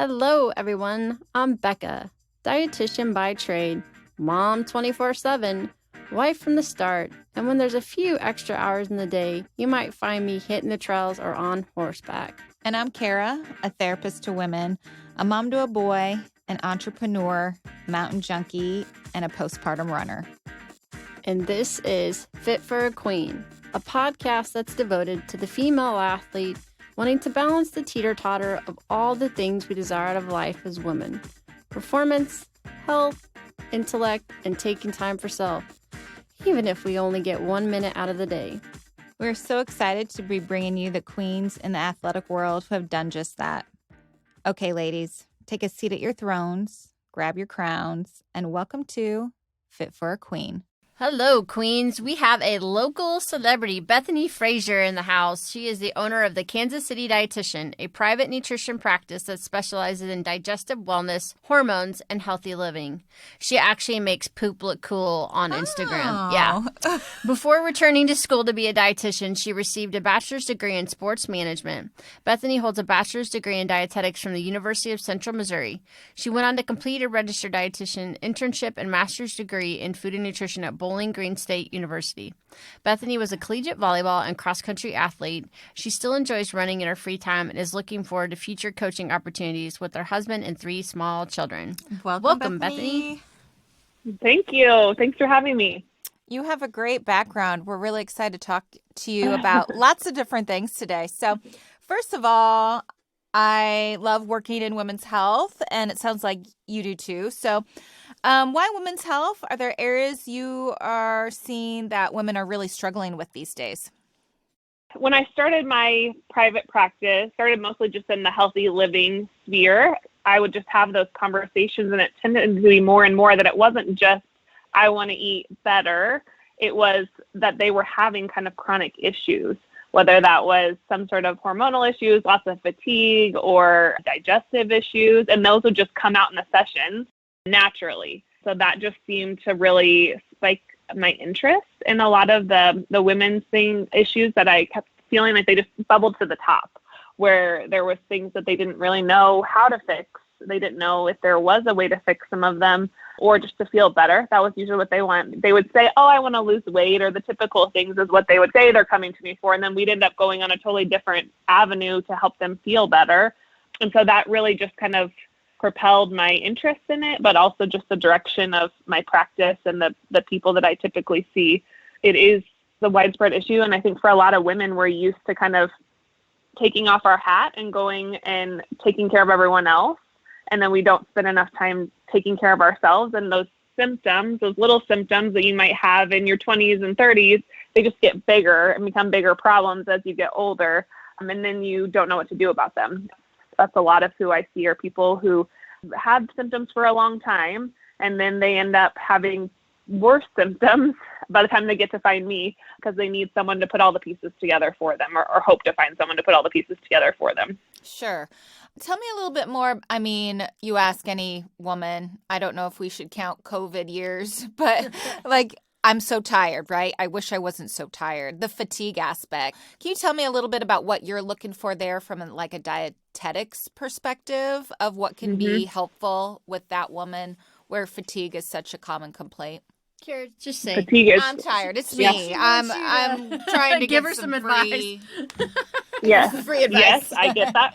Hello, everyone. I'm Becca, dietitian by trade, mom 24/7, wife from the start, and when there's a few extra hours in the day, you might find me hitting the trails or on horseback. And I'm Kara, a therapist to women, a mom to a boy, an entrepreneur, mountain junkie, and a postpartum runner. And this is Fit for a Queen, a podcast that's devoted to the female athlete wanting to balance the teeter-totter of all the things we desire out of life as women. Performance, health, intellect, and taking time for self, even if we only get 1 minute out of the day. We're so excited to be bringing you the queens in the athletic world who have done just that. Okay, ladies, take a seat at your thrones, grab your crowns, and welcome to Fit for a Queen. Hello, queens. We have a local celebrity, Bethany Frazier, in the house. She is the owner of the Kansas City Dietitian, a private nutrition practice that specializes in digestive wellness, hormones, and healthy living. She actually makes poop look cool on Instagram. Yeah. Before returning to school to be a dietitian, she received a bachelor's degree in sports management. Bethany holds a bachelor's degree in dietetics from the University of Central Missouri. She went on to complete a registered dietitian internship and master's degree in food and nutrition at Bowling Green State University. Bethany was a collegiate volleyball and cross-country athlete. She still enjoys running in her free time and is looking forward to future coaching opportunities with her husband and 3 small children. Welcome, Bethany. Thank you. Thanks for having me. You have a great background. We're really excited to talk to you about lots of different things today. So, first of all, I love working in women's health, and it sounds like you do too. So, why women's health? Are there areas you are seeing that women are really struggling with these days? When I started my private practice, started mostly just in the healthy living sphere, I would just have those conversations, and it tended to be more and more that it wasn't just, I want to eat better. It was that they were having kind of chronic issues, whether that was some sort of hormonal issues, lots of fatigue, or digestive issues, and those would just come out in the sessions naturally. So that just seemed to really spike my interest in a lot of the women's issues that I kept feeling like they just bubbled to the top, where there was things that they didn't really know how to fix. They didn't know if there was a way to fix some of them, or just to feel better. That was usually what they want. They would say, oh, I want to lose weight, or the typical things is what they would say they're coming to me for. And then we'd end up going on a totally different avenue to help them feel better. And so that really just kind of propelled my interest in it, but also just the direction of my practice and the people that I typically see. It is the widespread issue. And I think for a lot of women, we're used to kind of taking off our hat and going and taking care of everyone else. And then we don't spend enough time taking care of ourselves. And those symptoms, those little symptoms that you might have in your 20s and 30s, they just get bigger and become bigger problems as you get older. And then you don't know what to do about them. That's a lot of who I see are people who had symptoms for a long time, and then they end up having worse symptoms by the time they get to find me, because they need someone to put all the pieces together for them, or hope to find someone to put all the pieces together for them. Sure. Tell me a little bit more. I mean, you ask any woman, I don't know if we should count COVID years, but I'm so tired, right? I wish I wasn't so tired. The fatigue aspect. Can you tell me a little bit about what you're looking for there from a dietetics perspective of what can be helpful with that woman where fatigue is such a common complaint? Kira, just say, I'm tired. It's me. Yes. I'm trying to give her some advice. Yes. Free advice. Yes, I get that.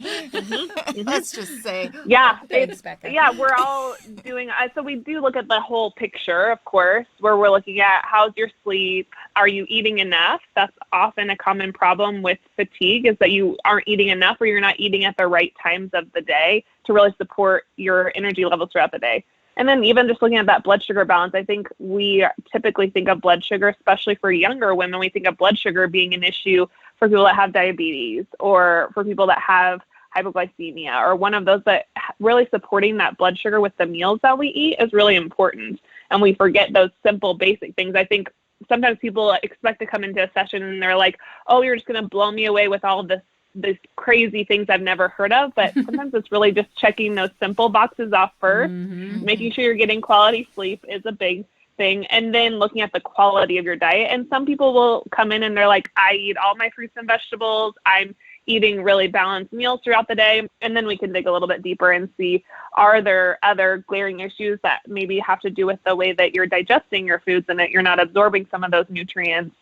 Let's just say. Yeah. Thanks, Becca. Yeah, we're all doing, so we do look at the whole picture, of course, where we're looking at how's your sleep? Are you eating enough? That's often a common problem with fatigue, is that you aren't eating enough, or you're not eating at the right times of the day to really support your energy levels throughout the day. And then even just looking at that blood sugar balance, I think we typically think of blood sugar, especially for younger women, we think of blood sugar being an issue for people that have diabetes, or for people that have hypoglycemia, or one of those, that really supporting that blood sugar with the meals that we eat is really important. And we forget those simple, basic things. I think sometimes people expect to come into a session and they're like, oh, you're just going to blow me away with all these crazy things I've never heard of. But sometimes it's really just checking those simple boxes off first. Making sure you're getting quality sleep is a big thing. And then looking at the quality of your diet. And some people will come in and they're like, I eat all my fruits and vegetables. I'm eating really balanced meals throughout the day. And then we can dig a little bit deeper and see, are there other glaring issues that maybe have to do with the way that you're digesting your foods and that you're not absorbing some of those nutrients?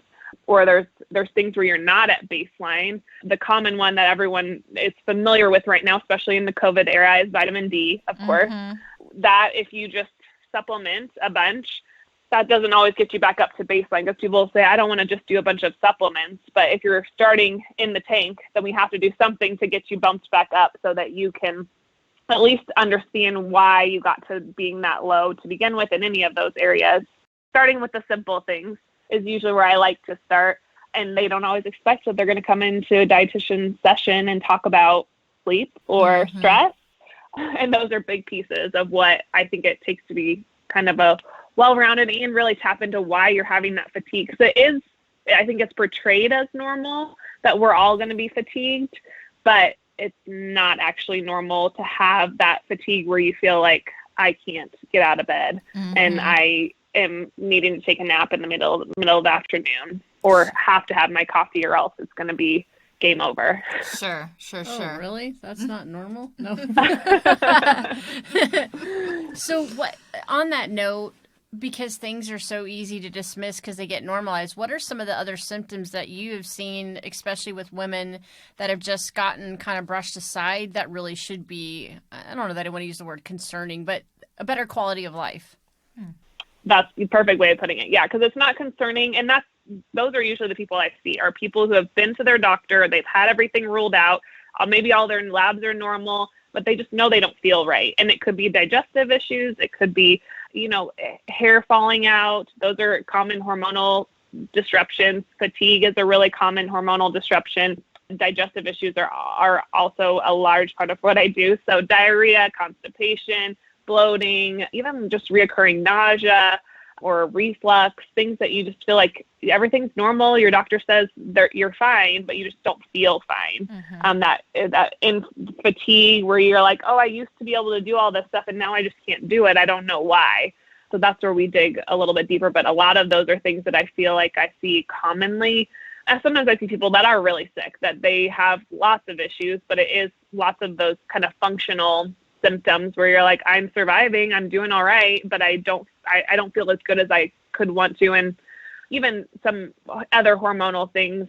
Or there's things where you're not at baseline. The common one that everyone is familiar with right now, especially in the COVID era, is vitamin D, of course. That if you just supplement a bunch, that doesn't always get you back up to baseline, because people say, I don't want to just do a bunch of supplements. But if you're starting in the tank, then we have to do something to get you bumped back up so that you can at least understand why you got to being that low to begin with in any of those areas. Starting with the simple things is usually where I like to start. And they don't always expect that they're going to come into a dietitian session and talk about sleep or stress. And those are big pieces of what I think it takes to be kind of a well-rounded and really tap into why you're having that fatigue. Because I think it's portrayed as normal that we're all going to be fatigued, but it's not actually normal to have that fatigue where you feel like I can't get out of bed and I am needing to take a nap in the middle of the afternoon, or have to have my coffee or else it's going to be game over. Sure. Oh, really? That's not normal? No. So what, on that note, because things are so easy to dismiss because they get normalized, what are some of the other symptoms that you have seen, especially with women that have just gotten kind of brushed aside, that really should be, I don't know that I want to use the word concerning, but a better quality of life? That's the perfect way of putting it. Yeah, because it's not concerning. And those are usually the people I see, are people who have been to their doctor, they've had everything ruled out, maybe all their labs are normal, but they just know they don't feel right. And it could be digestive issues. It could be, hair falling out. Those are common hormonal disruptions. Fatigue is a really common hormonal disruption. Digestive issues are also a large part of what I do. So diarrhea, constipation, bloating, even just reoccurring nausea or reflux, things that you just feel like everything's normal. Your doctor says you're fine, but you just don't feel fine. That in fatigue where you're like, oh, I used to be able to do all this stuff and now I just can't do it. I don't know why. So that's where we dig a little bit deeper. But a lot of those are things that I feel like I see commonly. And sometimes I see people that are really sick, that they have lots of issues, but it is lots of those kind of functional symptoms where you're like, I'm surviving, I'm doing all right, but I don't feel as good as I could want to. And even some other hormonal things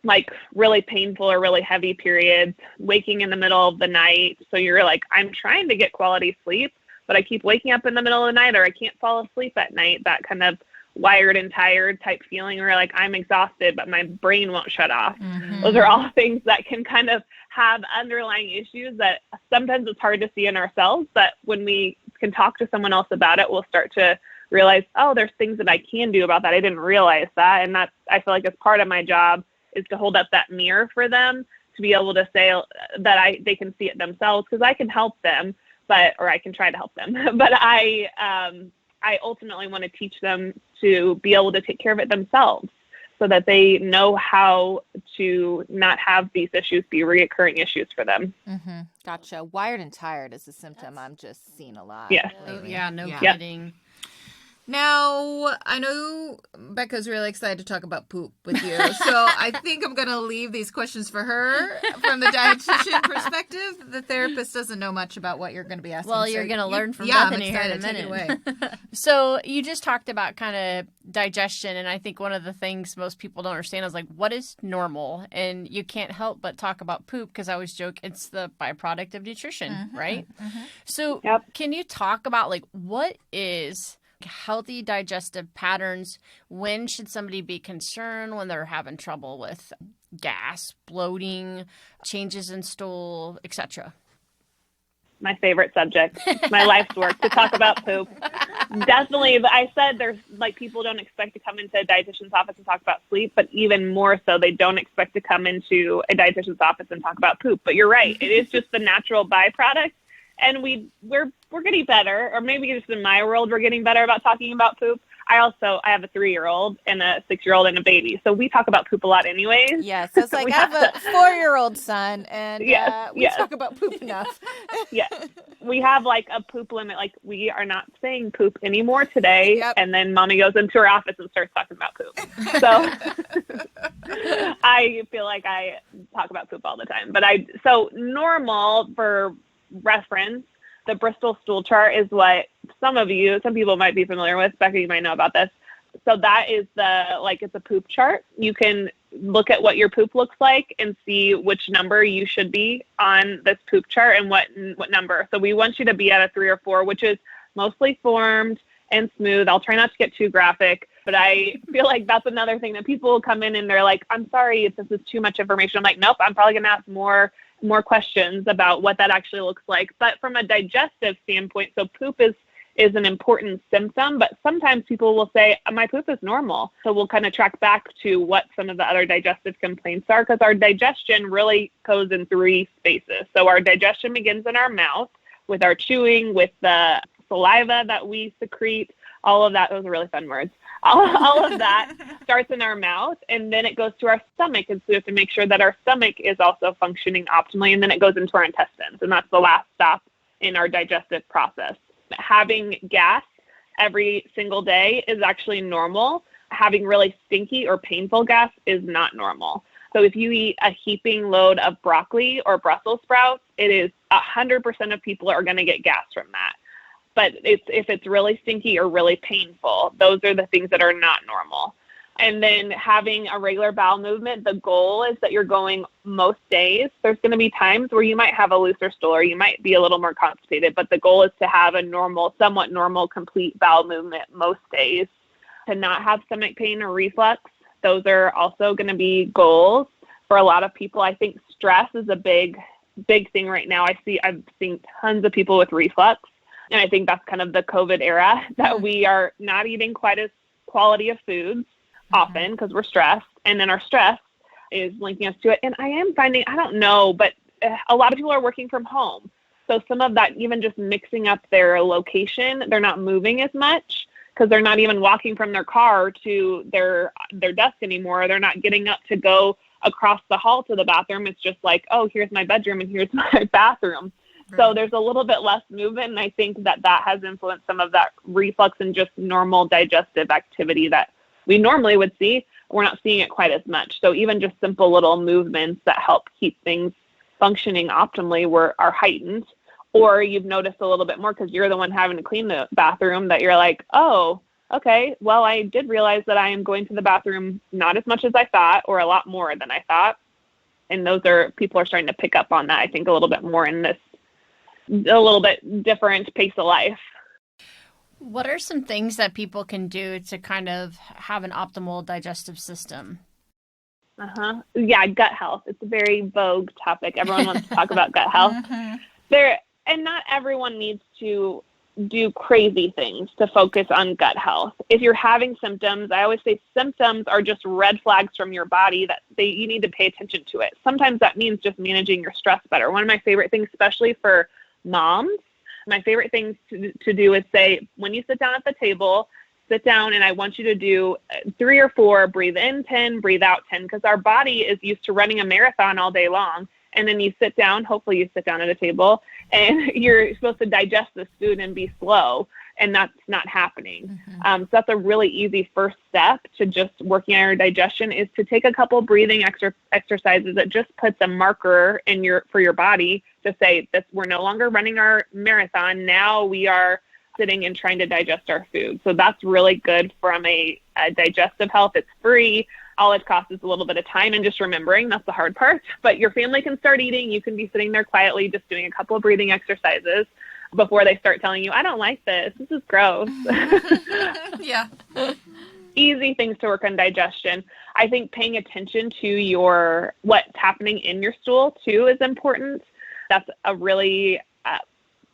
like really painful or really heavy periods, waking in the middle of the night. So you're like, I'm trying to get quality sleep, but I keep waking up in the middle of the night, or I can't fall asleep at night. That kind of wired and tired type feeling where like I'm exhausted, but my brain won't shut off. Those are all things that can kind of have underlying issues that sometimes it's hard to see in ourselves, but when we can talk to someone else about it, we'll start to realize, oh, there's things that I can do about that. I didn't realize that. And that's, I feel like it's part of my job is to hold up that mirror for them to be able to say that they can see it themselves, because I can help them, or I can try to help them. But I ultimately want to teach them to be able to take care of it themselves so that they know how to not have these issues be reoccurring issues for them. Gotcha. Wired and tired is a symptom I'm just seeing a lot. Yes. No kidding. Now, I know Becca's really excited to talk about poop with you, so I think I'm going to leave these questions for her from the dietitian perspective. The therapist doesn't know much about what you're going to be asking. Well, you're going to learn from Bethany here in a minute. Take it away. So you just talked about kind of digestion, and I think one of the things most people don't understand is like, what is normal? And you can't help but talk about poop, because I always joke it's the byproduct of nutrition, right? So can you talk about like what is healthy digestive patterns? When should somebody be concerned when they're having trouble with gas, bloating, changes in stool, etc.? My favorite subject, my life's work, to talk about poop. Definitely. But I said there's like people don't expect to come into a dietitian's office and talk about sleep, but even more so, they don't expect to come into a dietitian's office and talk about poop. But you're right. It is just the natural byproduct. And we're getting better, or maybe just in my world, we're getting better about talking about poop. I have a 3-year-old and a 6-year-old and a baby. So we talk about poop a lot anyways. Yes. It's like I have a 4-year-old son and we yes. talk about poop enough. Yes. We have like a poop limit. Like we are not saying poop anymore today. Yep. And then mommy goes into her office and starts talking about poop. So I feel like I talk about poop all the time. So normal, for reference, the Bristol stool chart is what some people might be familiar with. Becca, you might know about this. So that is it's a poop chart. You can look at what your poop looks like and see which number you should be on this poop chart and what number. So we want you to be at a 3 or 4, which is mostly formed and smooth. I'll try not to get too graphic, but I feel like that's another thing that people come in and they're like, I'm sorry if this is too much information. I'm like, nope, I'm probably going to ask more questions about what that actually looks like. But from a digestive standpoint, so poop is an important symptom, but sometimes people will say, my poop is normal. So we'll kind of track back to what some of the other digestive complaints are, because our digestion really goes in 3 spaces. So our digestion begins in our mouth with our chewing, with the saliva that we secrete, all of that. Those are really fun words. All of that starts in our mouth, and then it goes to our stomach. And so we have to make sure that our stomach is also functioning optimally, and then it goes into our intestines. And that's the last stop in our digestive process. Having gas every single day is actually normal. Having really stinky or painful gas is not normal. So if you eat a heaping load of broccoli or Brussels sprouts, it is 100% of people are going to get gas from that. But if it's really stinky or really painful, those are the things that are not normal. And then having a regular bowel movement, the goal is that you're going most days. There's going to be times where you might have a looser stool or you might be a little more constipated, but the goal is to have a somewhat normal, complete bowel movement most days. To not have stomach pain or reflux, those are also going to be goals for a lot of people. I think stress is a big thing right now. I've seen tons of people with reflux. And I think that's kind of the COVID era, that we are not eating quite as quality of foods often because we're stressed. And then our stress is linking us to it. And I am finding, I don't know, but a lot of people are working from home. So some of that, even just mixing up their location, they're not moving as much because they're not even walking from their car to their desk anymore. They're not getting up to go across the hall to the bathroom. It's just like, oh, here's my bedroom and here's my bathroom. So there's a little bit less movement, and I think that has influenced some of that reflux and just normal digestive activity that we normally would see. We're not seeing it quite as much. So even just simple little movements that help keep things functioning optimally are heightened. Or you've noticed a little bit more because you're the one having to clean the bathroom, that you're like, oh, okay, well, I did realize that I am going to the bathroom not as much as I thought, or a lot more than I thought. And people are starting to pick up on that, I think, a little bit more in this a little bit different pace of life. What are some things that people can do to kind of have an optimal digestive system? Yeah, gut health. It's a very vogue topic. Everyone wants to talk about gut health. And not everyone needs to do crazy things to focus on gut health. If you're having symptoms, I always say symptoms are just red flags from your body that you need to pay attention to it. Sometimes that means just managing your stress better. One of my favorite things, especially for moms, my favorite things to do is say, when you sit down at the table, sit down and I want you to do 3 or 4, breathe in 10, breathe out 10, because our body is used to running a marathon all day long. And then you sit down, hopefully you sit down at a table, and you're supposed to digest this food and be slow, and that's not happening. So that's a really easy first step to just working on your digestion, is to take a couple breathing exercises that just puts a marker for your body to say that we're no longer running our marathon. Now we are sitting and trying to digest our food. So that's really good from a digestive health. It's free. All it costs is a little bit of time and just remembering. That's the hard part. But your family can start eating. You can be sitting there quietly just doing a couple of breathing exercises before they start telling you, I don't like this. This is gross. Yeah. Easy things to work on digestion. I think paying attention to what's happening in your stool too is important. That's a really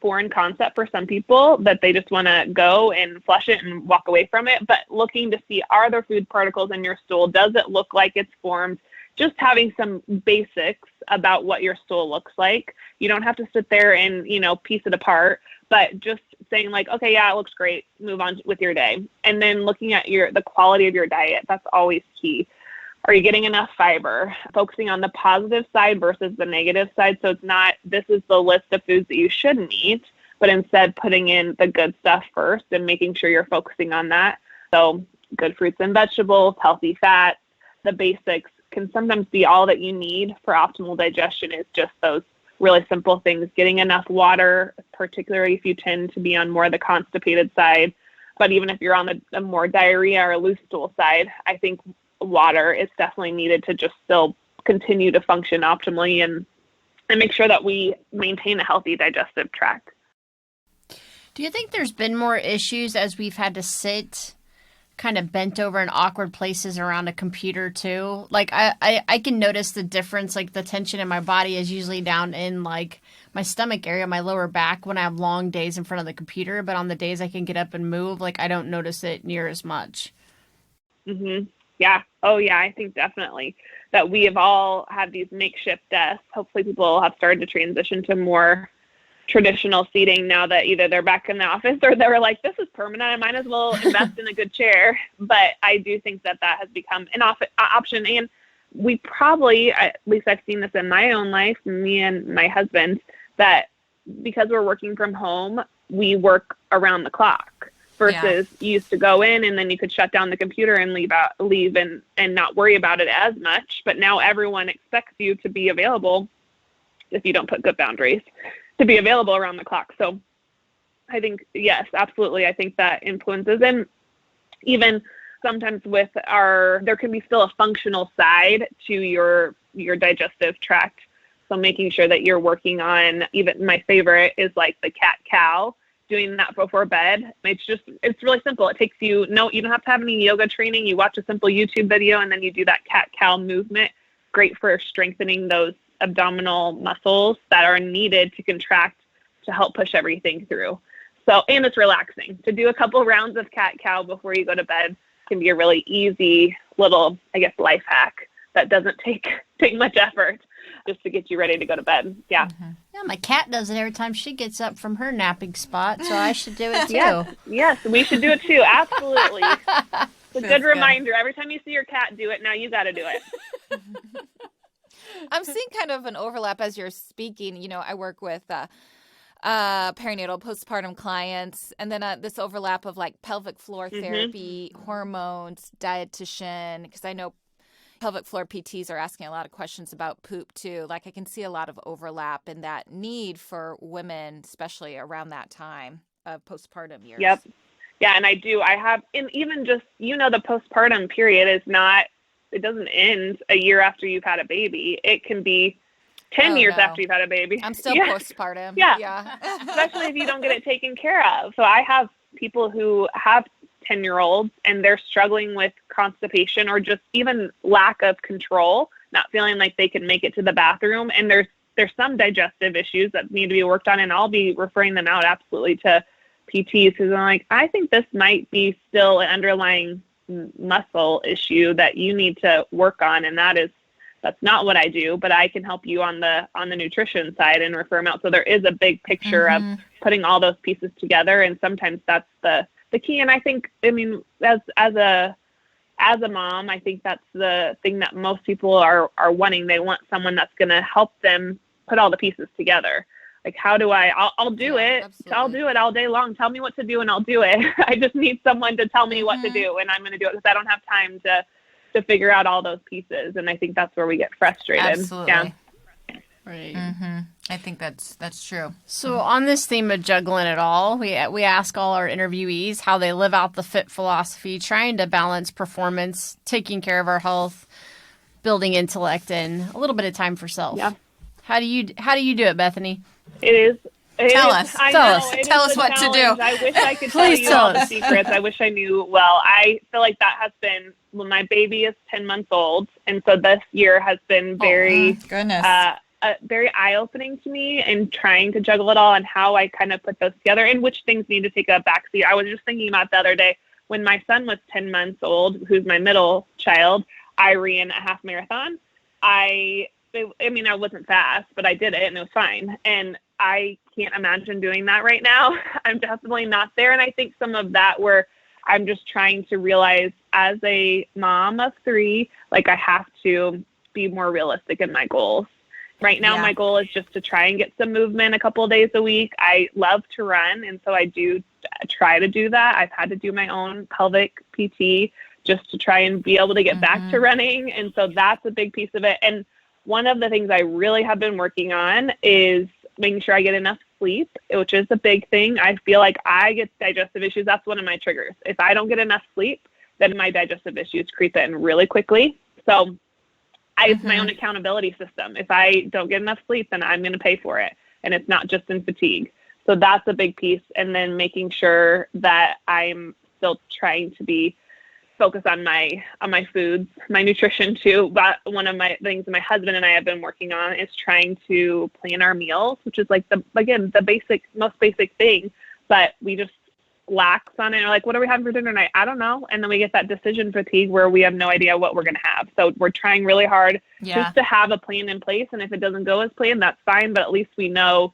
foreign concept for some people, that they just want to go and flush it and walk away from it. But looking to see, are there food particles in your stool? Does it look like it's formed? Just having some basics about what your stool looks like. You don't have to sit there and, piece it apart, but just saying like, okay, yeah, it looks great, move on with your day. And then looking at the quality of your diet, that's always key. Are you getting enough fiber? Focusing on the positive side versus the negative side. So it's not, this is the list of foods that you shouldn't eat, but instead putting in the good stuff first and making sure you're focusing on that. So good fruits and vegetables, healthy fats, the basics can sometimes be all that you need for optimal digestion. Is just those really simple things, getting enough water, particularly if you tend to be on more the constipated side. But even if you're on the more diarrhea or loose stool side, I think water is definitely needed to just still continue to function optimally and make sure that we maintain a healthy digestive tract. Do you think there's been more issues as we've had to sit kind of bent over in awkward places around a computer too? Like I can notice the difference, like the tension in my body is usually down in like my stomach area, my lower back when I have long days in front of the computer, but on the days I can get up and move, like I don't notice it near as much. Mm-hmm. Yeah. Oh yeah. I think definitely that we have all had these makeshift desks. Hopefully people have started to transition to more traditional seating now that either they're back in the office or they're like, this is permanent, I might as well invest in a good chair. But I do think that has become an option. And we probably, at least I've seen this in my own life, me and my husband, that because we're working from home, we work around the clock versus you used to go in and then you could shut down the computer and leave and not worry about it as much. But now everyone expects you to be available, if you don't put good boundaries, to be available around the clock. So I think, yes, absolutely. I think that influences. And even sometimes there can be still a functional side to your digestive tract. So making sure that you're working on, even my favorite is like the cat-cow, doing that before bed. It's really simple. It takes you don't have to have any yoga training. You watch a simple YouTube video and then you do that cat-cow movement. Great for strengthening those abdominal muscles that are needed to contract to help push everything through. So, and it's relaxing. To do a couple rounds of cat-cow before you go to bed can be a really easy little, I guess, life hack that doesn't take much effort just to get you ready to go to bed. Yeah. Mm-hmm. Yeah, my cat does it every time she gets up from her napping spot, so I should do it too. Yes, we should do it too. Absolutely. It's a good reminder. Every time you see your cat do it, now you got to do it. I'm seeing kind of an overlap as you're speaking. You know, I work with perinatal, postpartum clients, and then this overlap of like pelvic floor therapy, hormones, dietitian, because I know pelvic floor PTs are asking a lot of questions about poop too. Like I can see a lot of overlap in that need for women, especially around that time of postpartum years. Yep. Yeah, and I do. I have, and even just, the postpartum period is not, it doesn't end a year after you've had a baby. It can be 10 years after you've had a baby. I'm still postpartum. Yeah. Especially if you don't get it taken care of. So I have people who have 10-year-olds and they're struggling with constipation or just even lack of control, not feeling like they can make it to the bathroom. And there's some digestive issues that need to be worked on, and I'll be referring them out absolutely to PTs because I'm like, I think this might be still an underlying muscle issue that you need to work on, and that's not what I do, but I can help you on the nutrition side and refer them out. So there is a big picture of putting all those pieces together, and sometimes that's the key. And I think, as a mom, I think that's the thing that most people are wanting. They want someone that's going to help them put all the pieces together. Like, how do I'll do it. Absolutely. I'll do it all day long. Tell me what to do and I'll do it. I just need someone to tell me what to do, and I'm going to do it because I don't have time to figure out all those pieces. And I think that's where we get frustrated. Absolutely. Yeah. Right. Mm-hmm. I think that's true. So on this theme of juggling it all, we ask all our interviewees how they live out the FIT philosophy, trying to balance performance, taking care of our health, building intellect, and a little bit of time for self. Yeah. How do you do it, Bethany? Tell us what to do. I wish I could tell you all the secrets. I wish I knew. Well, I feel like that has been, when my baby is 10 months old, and so this year has been very very eye-opening to me in trying to juggle it all and how I kind of put those together and which things need to take a backseat. I was just thinking about the other day when my son was 10 months old, who's my middle child. I ran a half marathon. I wasn't fast, but I did it and it was fine. And I can't imagine doing that right now. I'm definitely not there. And I think some of that where I'm just trying to realize as a mom of 3, like I have to be more realistic in my goals. Right now, my goal is just to try and get some movement a couple of days a week. I love to run, and so I do try to do that. I've had to do my own pelvic PT just to try and be able to get back to running, and so that's a big piece of it. And one of the things I really have been working on is making sure I get enough sleep, which is a big thing. I feel like I get digestive issues. That's one of my triggers. If I don't get enough sleep, then my digestive issues creep in really quickly. So it's my own accountability system. If I don't get enough sleep, then I'm going to pay for it. And it's not just in fatigue. So that's a big piece. And then making sure that I'm still trying to be focused on my foods, my nutrition too. But one of my things my husband and I have been working on is trying to plan our meals, which is like the most basic thing. But we just lax on it. Or like, what are we having for dinner tonight? I don't know. And then we get that decision fatigue where we have no idea what we're going to have. So we're trying really hard just to have a plan in place. And if it doesn't go as planned, that's fine. But at least we know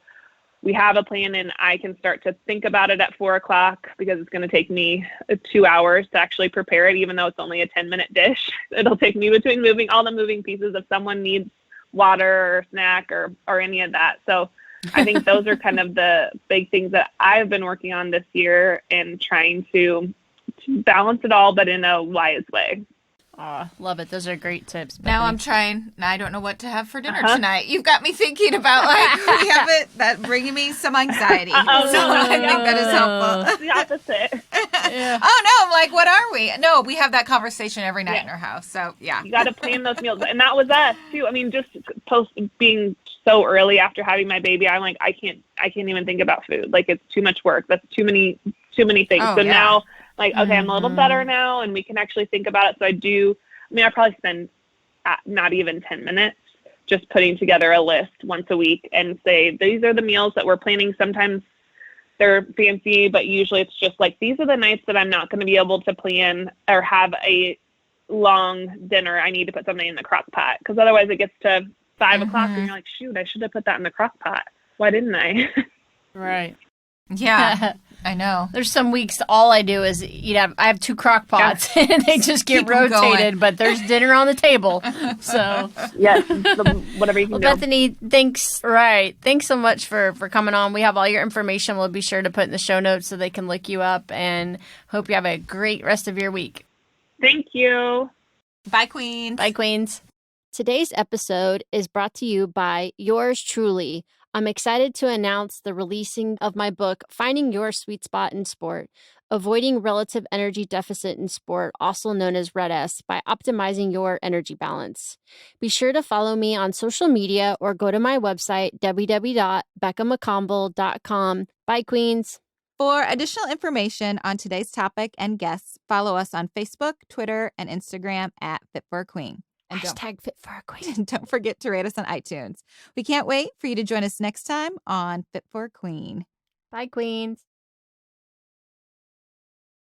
we have a plan, and I can start to think about it at 4:00 because it's going to take me 2 hours to actually prepare it, even though it's only a 10-minute dish. It'll take me between all the moving pieces if someone needs water or snack or any of that. So I think those are kind of the big things that I've been working on this year and trying to balance it all, but in a wise way. Oh, love it. Those are great tips, Bethany. Now I'm trying. I don't know what to have for dinner tonight. You've got me thinking about we have it. That bringing me some anxiety. So I think that is helpful. It's the opposite. Oh no! I'm like, what are we? No, we have that conversation every night in our house. So yeah, you got to plan those meals, and that was us too. I mean, just being so early after having my baby, I'm like, I can't even think about food. Like it's too much work. That's too many things. Now. Like, okay, I'm a little better now, and we can actually think about it. So I probably spend not even 10 minutes just putting together a list once a week and say, these are the meals that we're planning. Sometimes they're fancy, but usually it's just like, these are the nights that I'm not going to be able to plan or have a long dinner. I need to put something in the crock pot because otherwise it gets to 5:00 and you're like, shoot, I should have put that in the crock pot. Why didn't I? Right. Yeah. I know. There's some weeks all I do is I have 2 crock pots and they just get rotated, but there's dinner on the table. So yes, whatever you can do. Bethany, thanks. Right. Thanks so much for coming on. We have all your information. We'll be sure to put in the show notes so they can look you up, and hope you have a great rest of your week. Thank you. Bye, Queens. Bye, Queens. Today's episode is brought to you by yours truly. I'm excited to announce the releasing of my book, Finding Your Sweet Spot in Sport, Avoiding Relative Energy Deficit in Sport, also known as RED-S, by optimizing your energy balance. Be sure to follow me on social media or go to my website, www.beccamccombel.com. Bye, Queens. For additional information on today's topic and guests, follow us on Facebook, Twitter, and Instagram at Fit for a Queen. And Hashtag Fit for a Queen. And don't forget to rate us on iTunes. We can't wait for you to join us next time on Fit for a Queen. Bye, Queens.